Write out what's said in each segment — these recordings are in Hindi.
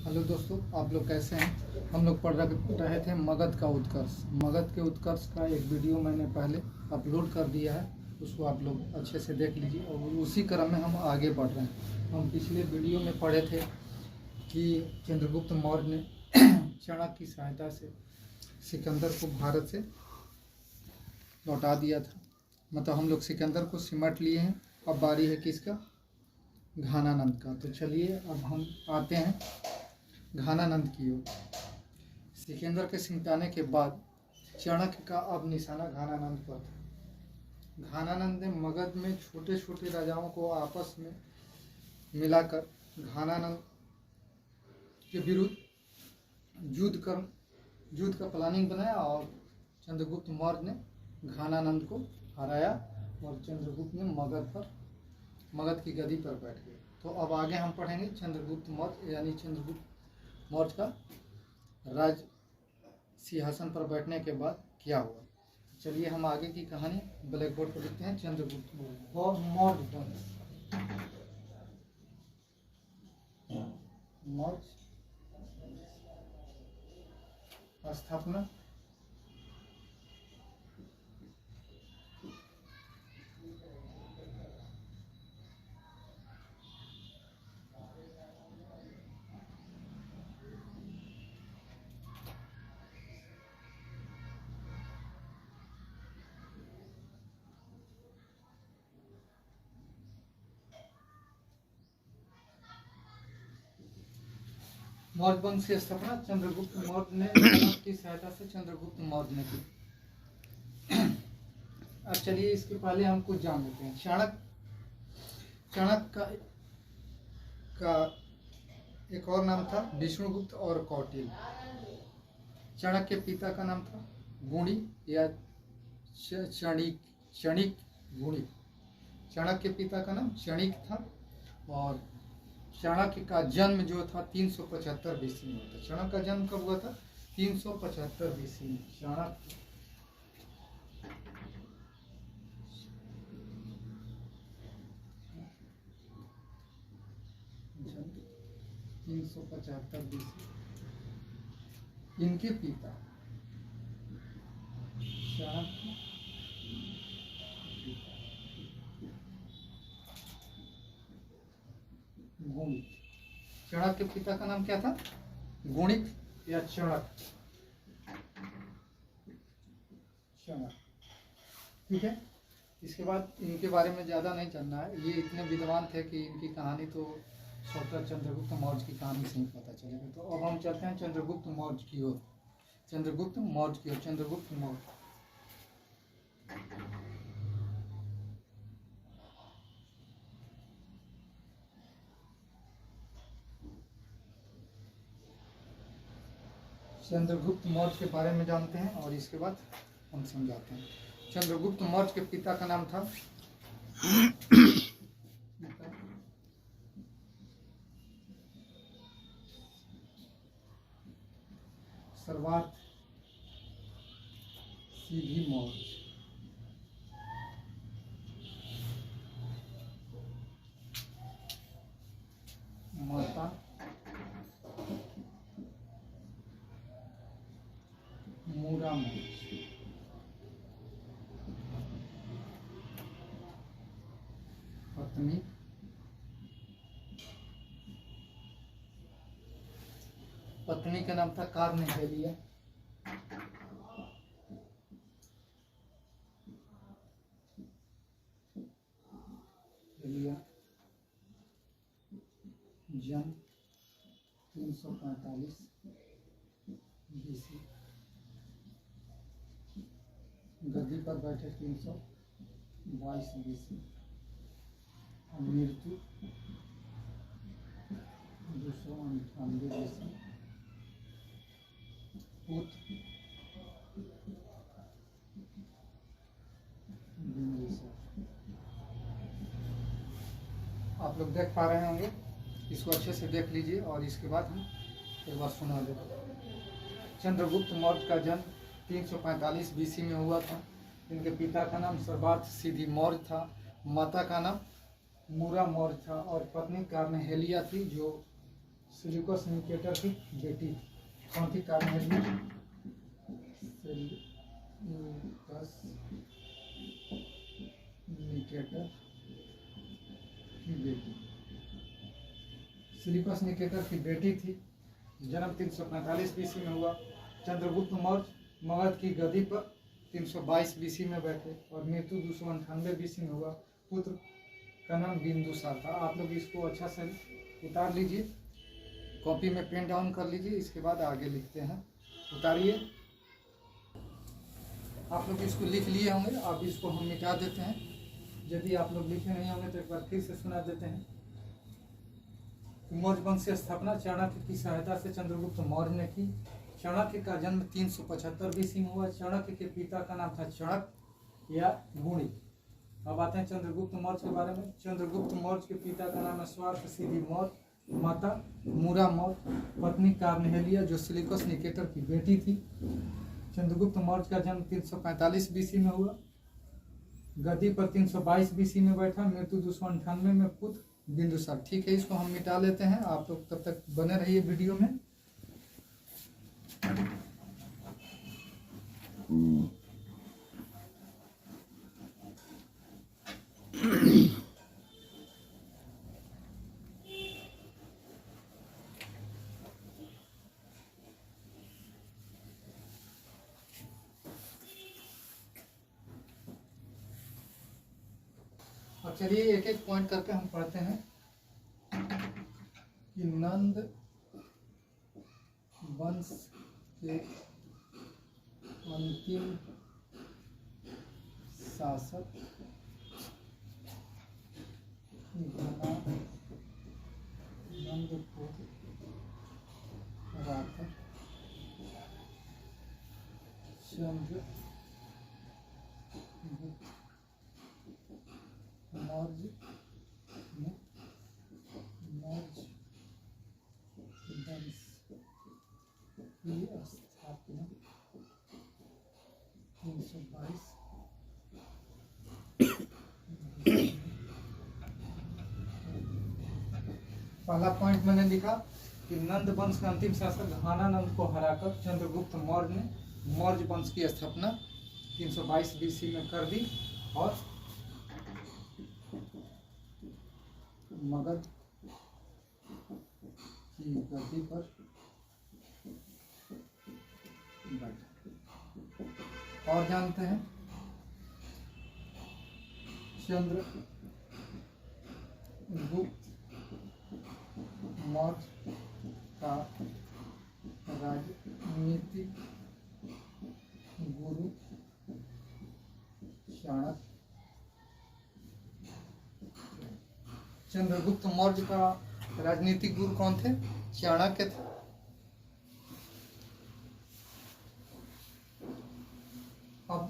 हेलो दोस्तों, आप लोग कैसे हैं। हम लोग पढ़ रहे थे मगध का उत्कर्ष। मगध के उत्कर्ष का एक वीडियो मैंने पहले अपलोड कर दिया है, उसको आप लोग अच्छे से देख लीजिए। और उसी क्रम में हम आगे बढ़ रहे हैं। हम पिछले वीडियो में पढ़े थे कि चंद्रगुप्त मौर्य ने चाणक्य की सहायता से सिकंदर को भारत से लौटा दिया था। मतलब हम लोग सिकंदर को सिमट लिए हैं। अब बारी है किसका? घानानंद का। तो चलिए अब हम आते हैं घानानंद की ओर। सिकंदर के सिमटाने के बाद चाणक्य का अब निशाना घानानंद पर था। घानानंद ने मगध में छोटे छोटे राजाओं को आपस में मिलाकर घानानंद के विरुद्ध युद्ध का प्लानिंग बनाया और चंद्रगुप्त मौर्य ने घानानंद को हराया और चंद्रगुप्त ने मगध की गद्दी पर बैठ गए। तो अब आगे हम पढ़ेंगे चंद्रगुप्त मौर्य यानी चंद्रगुप्त मौर्य का राज सिंहासन पर बैठने के बाद क्या हुआ। चलिए हम आगे की कहानी ब्लैक बोर्ड पर लिखते हैं। चंद्रगुप्त मौर्य स्थापना मौर्य वंश की स्थापना चंद्रगुप्त मौर्य ने की सहायता से चंद्रगुप्त मौर्य ने की। अब चलिए इसके पहले हम कुछ जान लेते हैं। चाणक्य का एक और नाम था विष्णुगुप्त और कौटिल्य। चाणक्य के पिता का नाम था गुणी या क्षणिक गुणी। चाणक्य के पिता का नाम क्षणिक था और चाणक्य का जन्म जो था 375 बीसी में था। चाणक्य का जन्म कब हुआ था? 375 बीसी में। चाणक्य 375 बीसी। इनके पिता चाणक्य गुणित। चाणक्य के पिता का नाम क्या था? गुणित या चाणक्य। ठीक है। इसके बाद इनके बारे में ज़्यादा नहीं जानना है। ये इतने विद्वान थे कि इनकी कहानी तो स्वतः चंद्रगुप्त मौर्य की कहानी से ही पता चलेगा। तो अब हम चलते हैं चंद्रगुप्त मौर्य की ओर। चंद्रगुप्त मौर्य चंद्रगुप्त मौर्य के बारे में जानते हैं और इसके बाद हम समझाते हैं। चंद्रगुप्त मौर्य के पिता का नाम था सर्वार्थ सीधी मौर्य। माता मूरा मौर्य। पत्नी का नाम था कार्नेहेलिया। जन्म 345 बीसी। गद्दी पर बैठे 322 बीसी। मृत्यु 298 बीसी। आप लोग देख पा रहे होंगे, इसको अच्छे से देख लीजिए और इसके बाद हम एक बार सुना देते। चंद्रगुप्त मौर्य का जन्म 345 बीसी में हुआ था। इनके पिता का नाम सर्वार्थ सीधी मौर्य था, माता का नाम मूरा मौर्य था और पत्नी कार्नेहेलिया थी जो सिलिकस निकेटर की बेटी कौन थी? कार्नेलिया सिलिकस निकेटर की बेटी। सिलिकस निकेटर की बेटी थी। जन्म 345 बीसी में हुआ। चंद्रगुप्त मौर्य मगध की गद्दी पर 322 बीसी में बैठे और मृत्यु 298 बीसी में हुआ। पुत्र का नाम बिंदुसार था। आप लोग इसको अच्छा से उतार लीजिए, कॉपी में पेन डाउन कर लीजिए, इसके बाद आगे लिखते हैं। उतारिए। आप लोग इसको लिख लिए होंगे, अब इसको हम मिटा देते हैं। यदि आप लोग लिखे नहीं होंगे तो एक बार फिर से सुना देते हैं। मौर्य वंश की स्थापना चाणक्य की सहायता से चंद्रगुप्त मौर्य ने की। चाणक्य का जन्म 375 बीसी में हुआ। चाणक्य के पिता का नाम था चाणक्य या गुणी। अब आते हैं चंद्रगुप्त मौर्य के बारे में। चंद्रगुप्त मौर्य के पिता का नाम है स्वार्थ सिद्धि मौर्य, माता मूरा मौर्य, पत्नी कार्नेलिया जो सिलिकस निकेटर की बेटी थी। चंद्रगुप्त मौर्य का जन्म 345 बीसी में हुआ। गद्दी पर 322 बीसी में बैठा। मृत्यु 298 में। पुत्र बिंदुसार। ठीक है, इसको हम मिटा लेते हैं। आप लोग तब तक बने रहिए वीडियो में। और चलिए एक एक पॉइंट करके हम पढ़ते हैं कि नंद वंश के अंतिम शासक नंदपुर राकर चंद्रगुप्त मौर्य ने मौर्य वंश की स्थापना 322 पहला पॉइंट मैंने लिखा कि नंद वंश का अंतिम शासक घानानंद को हराकर चंद्रगुप्त मौर्य ने मौर्य वंश की स्थापना 322 बीसी में कर दी और मगध की गद्दी पर बैठा। और जानते हैं चंद्रगुप्त मौर्य का राजनीतिक गुरु चाणक्य। चंद्रगुप्त मौर्य का राजनीतिक गुरु कौन थे? चाणक्य थे। अब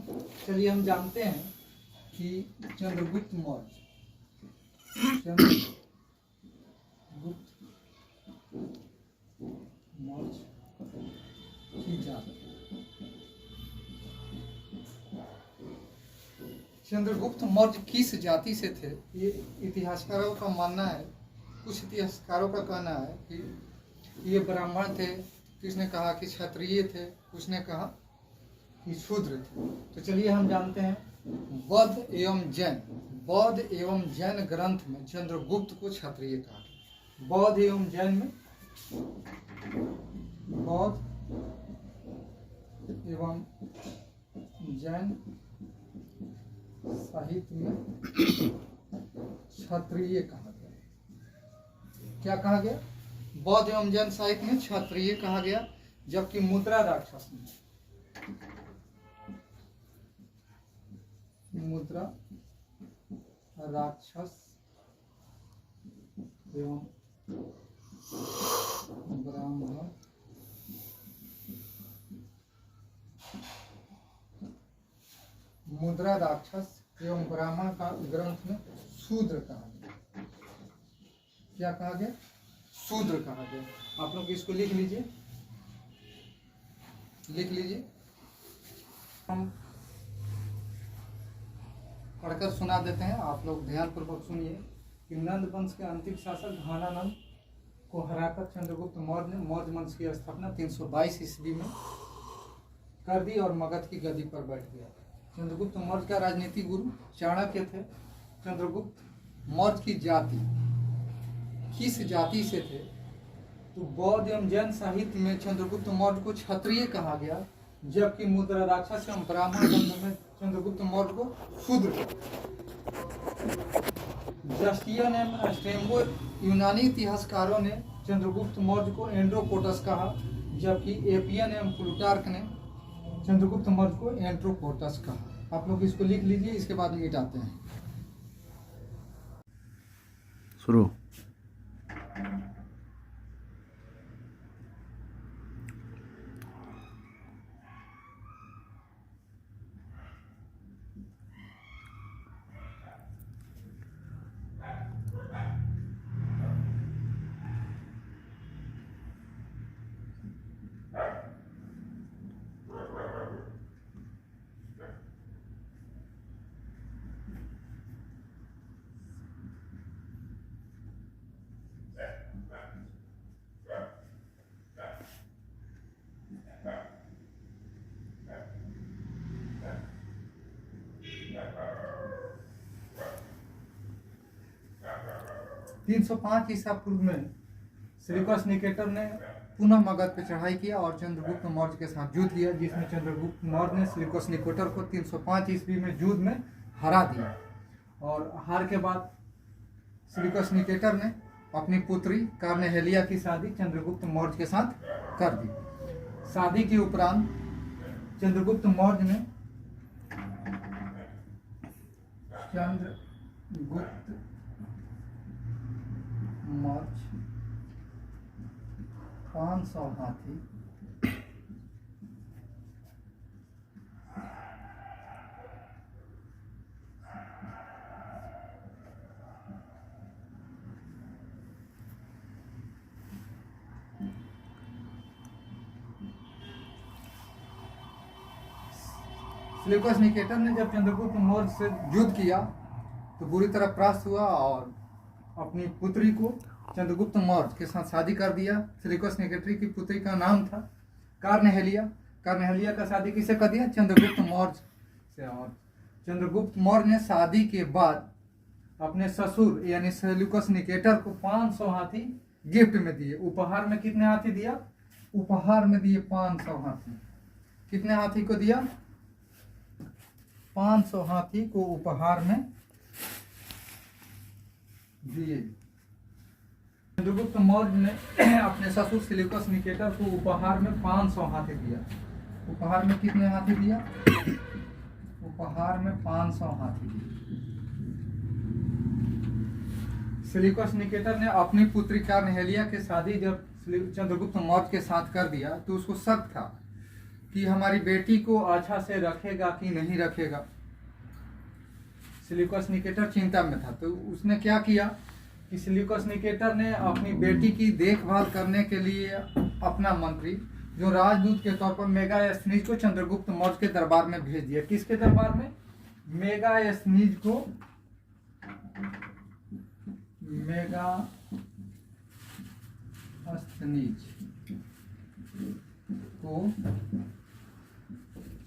चलिए हम जानते हैं कि चंद्रगुप्त मौर्य की जाति। चंद्रगुप्त मौर्य किस जाति से थे? ये इतिहासकारों का मानना है, कुछ इतिहासकारों का कहना है कि ये ब्राह्मण थे, किसने कहा कि क्षत्रिय थे, कुछ ने कहा कि शूद्र थे। तो चलिए हम जानते हैं बौद्ध एवं जैन ग्रंथ में चंद्रगुप्त को क्षत्रिय कहा। बौद्ध एवं जैन में बौद्ध एवं जैन साहित्य में क्षत्रिय कहा गया। क्या कहा गया? बौद्ध एवं जैन साहित्य में क्षत्रिय कहा गया। जबकि मुद्रा राक्षस में मुद्रा राक्षस एवं ब्राह्मण मुद्रा राक्षस एवं ब्राह्मण का ग्रंथ में शूद्र कहा गया। क्या कहा गया? शूद्र कहा गया। आप लोग इसको लिख लीजिए, हम पढ़कर सुना देते हैं। आप लोग ध्यान पूर्वक सुनिए कि नंद वंश के अंतिम शासक घानानंद को हराकर चंद्रगुप्त मौर्य ने मौर्य वंश की स्थापना 322 ईस्वी में कर दी और मगध की गद्दी पर बैठ गया। चंद्रगुप्त मौर्य का राजनीतिक गुरु चाणक्य थे। चंद्रगुप्त मौर्य की जाति किस जाति से थे? तो बौद्ध एवं जैन साहित्य में चंद्रगुप्त मौर्य को क्षत्रिय कहा गया, जबकि मुद्रा राक्षस एवं ब्राह्मण ग्रंथों में चंद्रगुप्त मौर्य को शूद्र। जस्टियन एवं स्ट्रेबो यूनानी इतिहासकारों ने चंद्रगुप्त मौर्य को एंड्रोकोटस कहा, जबकि एपियन एवं प्लूटार्क ने चंद्रगुप्त मौर्य को एंड्रोकोटस कहा। आप लोग इसको लिख लीजिए, इसके बाद मिटाते हैं। शुरू। तीन 305 ईसा पूर्व में सिलिकस निकेटर ने पुनः मगध पर चढ़ाई किया और चंद्रगुप्त मौर्य के साथ युद्ध किया, जिसमें चंद्रगुप्त मौर्य ने सिलिकस निकेटर को 305 ईस्वी में युद्ध में हरा दिया। और हार के बाद सिलिकस निकेटर ने अपनी पुत्री कार्नेहेलिया की शादी चंद्रगुप्त मौर्य के साथ कर दी। शादी के उपरांत चंद्रगुप्त मौर्य ने चंद्रगुप्त मौर्य 500 हाथी सिलिकस निकेटर ने जब चंद्रगुप्त मौर्य से युद्ध किया तो बुरी तरह परास्त हुआ और अपनी पुत्री को चंद्रगुप्त मौर्य के साथ शादी कर दिया। सिलिकस निकेटर की पुत्री का नाम था कार्नेहेलिया। कार्नेहेलिया का शादी किसे कर दिया? चंद्रगुप्त मौर्य से। और चंद्रगुप्त मौर्य ने शादी के बाद अपने ससुर यानी सिलिकस निकेटर को 500 हाथी गिफ्ट में दिए। उपहार में कितने हाथी दिया? उपहार में दिए 500 हाथी। कितने हाथी को दिया? 500 हाथी को उपहार में दिए। चंद्रगुप्त मौर्य ने अपने ससुर सिलिकस निकेटर को उपहार में 500 हाथी दिया। उपहार में कितने हाथी दिया? उपहार में 500 हाथी दिए। सिलिकस निकेटर ने अपनी पुत्री कार्नेहेलिया की शादी जब चंद्रगुप्त मौर्य के साथ कर दिया तो उसको शक था कि हमारी बेटी को अच्छा से रखेगा कि नहीं रखेगा। सिलिकस निकेटर चिंता में था, तो उसने क्या किया कि सिलिकस निकेटर ने अपनी बेटी की देखभाल करने के लिए अपना मंत्री जो राजदूत के तौर पर मेगास्थनीज को चंद्रगुप्त मौर्य के दरबार में भेज दिया। किसके दरबार में? मेगास्थनीज को। मेगास्थनीज को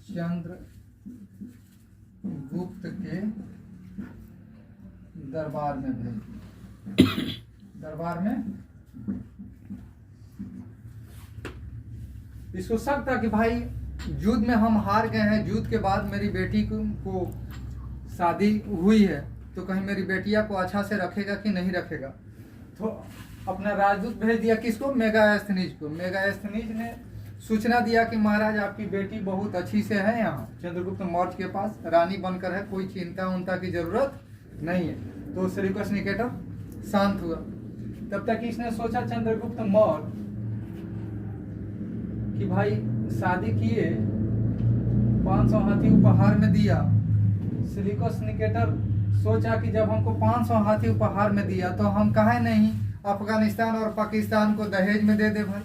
चंद्रगुप्त के दरबार में भेज दिया। दरबार में इसको शक था कि भाई युद्ध में हम हार गए हैं, युद्ध के बाद मेरी बेटी को शादी हुई है तो कहीं मेरी बेटिया को अच्छा से रखेगा कि नहीं रखेगा। तो अपना राजदूत भेज दिया। किसको? मेगास्थनीज को। मेगास्थनीज ने सूचना दिया कि महाराज आपकी बेटी बहुत अच्छी से है, यहाँ चंद्रगुप्त मौर्य के पास रानी बनकर है, कोई चिंता उनता की जरूरत नहीं है। तो सिलिकस निकेटर शांत हुआ। तब तक इसने सोचा चंद्रगुप्त मौर्य कि भाई शादी किए, 500 हाथी उपहार में दिया। सिलिकस निकेटर सोचा कि जब हमको 500 हाथी उपहार में दिया तो हम काहे नहीं अफगानिस्तान और पाकिस्तान को दहेज में दे दे भाई।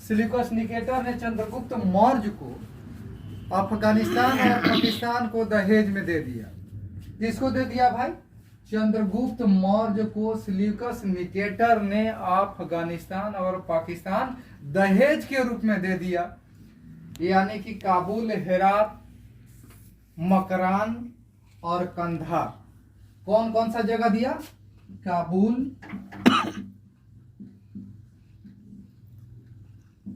सिलिकस निकेटर ने चंद्रगुप्त मौर्य को अफगानिस्तान और पाकिस्तान को दहेज में दे दिया। किसको दे दिया भाई? चंद्रगुप्त मौर्य को सिल्यूकस निकेटर ने अफगानिस्तान और पाकिस्तान दहेज के रूप में दे दिया, यानी कि काबुल, हेरात, मकरान और कंधार। कौन कौन सा जगह दिया? काबुल,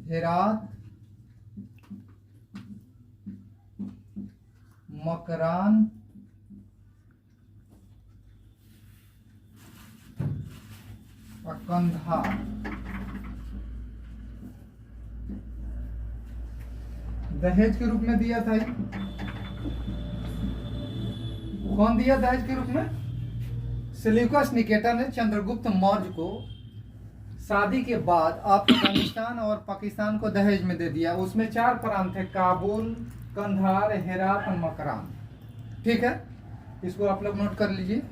हेरात, मकरान और कंधार। दहेज के रूप में दिया था। कौन दिया दहेज के रूप में? सिल्यूकस निकेटर ने चंद्रगुप्त मौर्य को शादी के बाद अफगानिस्तान और पाकिस्तान को दहेज में दे दिया। उसमें 4 प्रांत थे, काबुल, कंधार, हेरात और मकरान। ठीक है, इसको आप लोग नोट कर लीजिए।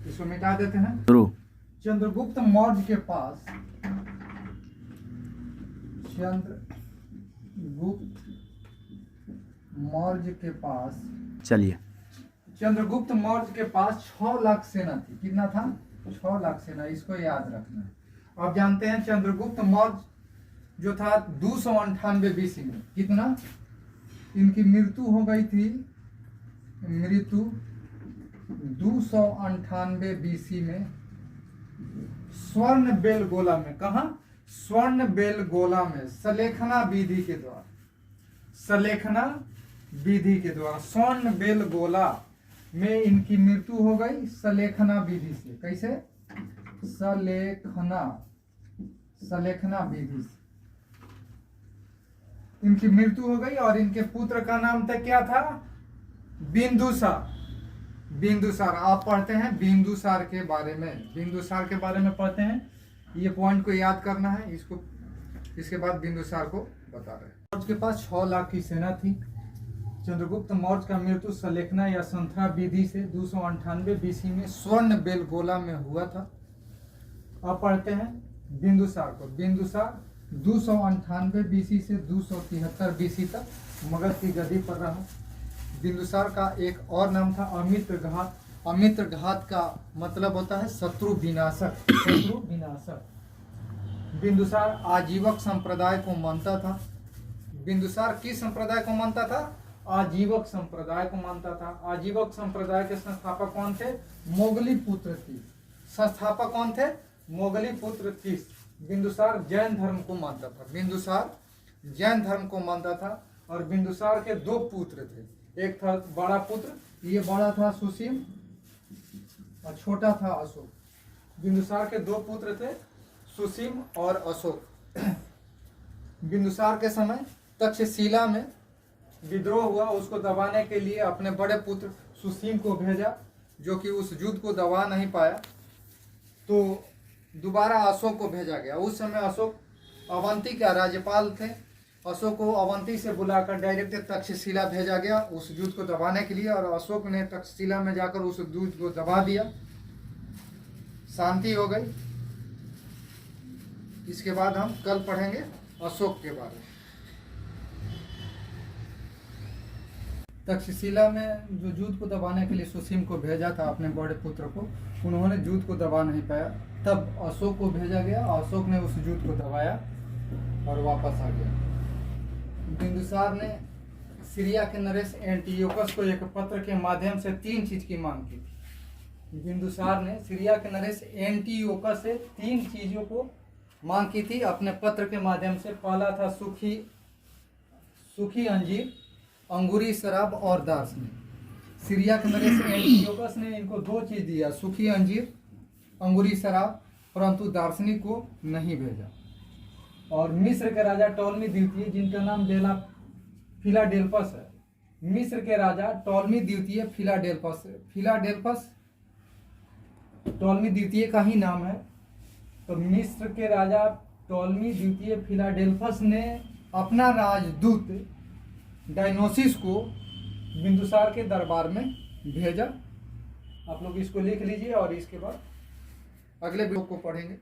इसको मिटा देते हैं। चंद्रगुप्त मौर्य के पास चंद्रगुप्त मौर्य के पास 6 लाख सेना थी। कितना था? 6 लाख सेना। इसको याद रखना है। अब जानते हैं चंद्रगुप्त मौर्य जो था 298 बीसी में। कितना? इनकी मृत्यु हो गई थी, मृत्यु 298 बीसी में स्वर्ण बेलगोला में। कहा? स्वर्ण बेलगोला में, सलेखना विधि के द्वारा। सलेखना विधि के द्वारा स्वर्ण बेलगोला में इनकी मृत्यु हो गई सलेखना विधि से। कैसे? सलेखना विधि से इनकी मृत्यु हो गई। और इनके पुत्र का नाम था, क्या था? बिंदुसार। बिंदुसार। आप पढ़ते हैं बिंदुसार के बारे में, बिंदुसार के बारे में पढ़ते हैं। ये पॉइंट को याद करना है। इसको इसके बाद बिंदुसार को बता रहे हैं। उसके पास 6 लाख की सेना थी। चंद्रगुप्त मौर्य का मृत्यु सलेखना या संथरा विधि से 298 बीसी में स्वर्ण बेलगोला में हुआ था। अब पढ़ते हैं बिंदुसार को। बिंदुसार 298 बीसी से 273 बीसी तक मगध की गद्दी पर रहा। बिंदुसार का एक और नाम था अमित्रघात। अमित्रघात का मतलब होता है शत्रु विनाशक। शत्रु विनाशक। बिंदुसार आजीवक संप्रदाय को मानता था। बिंदुसार किस संप्रदाय को मानता था? आजीवक संप्रदाय को मानता था। आजीवक संप्रदाय के संस्थापक कौन थे? मोगली पुत्र तीस। संस्थापक कौन थे? मोगली पुत्र तीस। बिंदुसार जैन धर्म को मानता था। बिंदुसार जैन धर्म को मानता था। और बिंदुसार के 2 पुत्र थे। एक था बड़ा पुत्र, ये बड़ा था सुसीम और छोटा था अशोक। बिंदुसार के 2 पुत्र थे, सुसीम और अशोक। बिंदुसार के समय तक्षशिला में विद्रोह हुआ। उसको दबाने के लिए अपने बड़े पुत्र सुसीम को भेजा, जो कि उस युद्ध को दबा नहीं पाया। तो दोबारा अशोक को भेजा गया। उस समय अशोक अवंती का राज्यपाल थे। अशोक को अवंती से बुलाकर डायरेक्ट तक्षशिला भेजा गया उस युद्ध को दबाने के लिए। और अशोक ने तक्षशिला में जाकर उस युद्ध को दबा दिया। शांति हो गई। इसके बाद हम कल पढ़ेंगे अशोक के बारे में। तक्षशिला में जो युद्ध को दबाने के लिए सुसीम को भेजा था अपने बड़े पुत्र को, उन्होंने युद्ध को दबा नहीं पाया। तब अशोक को भेजा गया। अशोक ने उस युद्ध को दबाया और वापस आ गया। बिंदुसार ने सीरिया के नरेश एंटियोकस को एक पत्र के माध्यम से 3 चीज की मांग की थी। बिंदुसार ने सीरिया के नरेश एंटियोकस से 3 चीजों को मांग की थी अपने पत्र के माध्यम से। पहला था सूखी अंजीर, अंगूरी शराब और दार्शनिक। सीरिया के नरेश एंटियोकस ने इनको 2 चीज दिया, सूखी अंजीर, अंगूरी शराब, परंतु दार्शनिक को नहीं भेजा। और मिस्र के राजा टॉलमी द्वितीय, जिनका नाम फिलाडेल्फस है। मिस्र के राजा टॉलमी द्वितीय फिलाडेल्फस टॉलमी द्वितीय का ही नाम है। तो मिस्र के राजा टॉलमी द्वितीय फिलाडेल्फस ने अपना राजदूत डायनोसिस को बिंदुसार के दरबार में भेजा। आप लोग इसको लिख लीजिए और इसके बाद अगले वीडियो को पढ़ेंगे।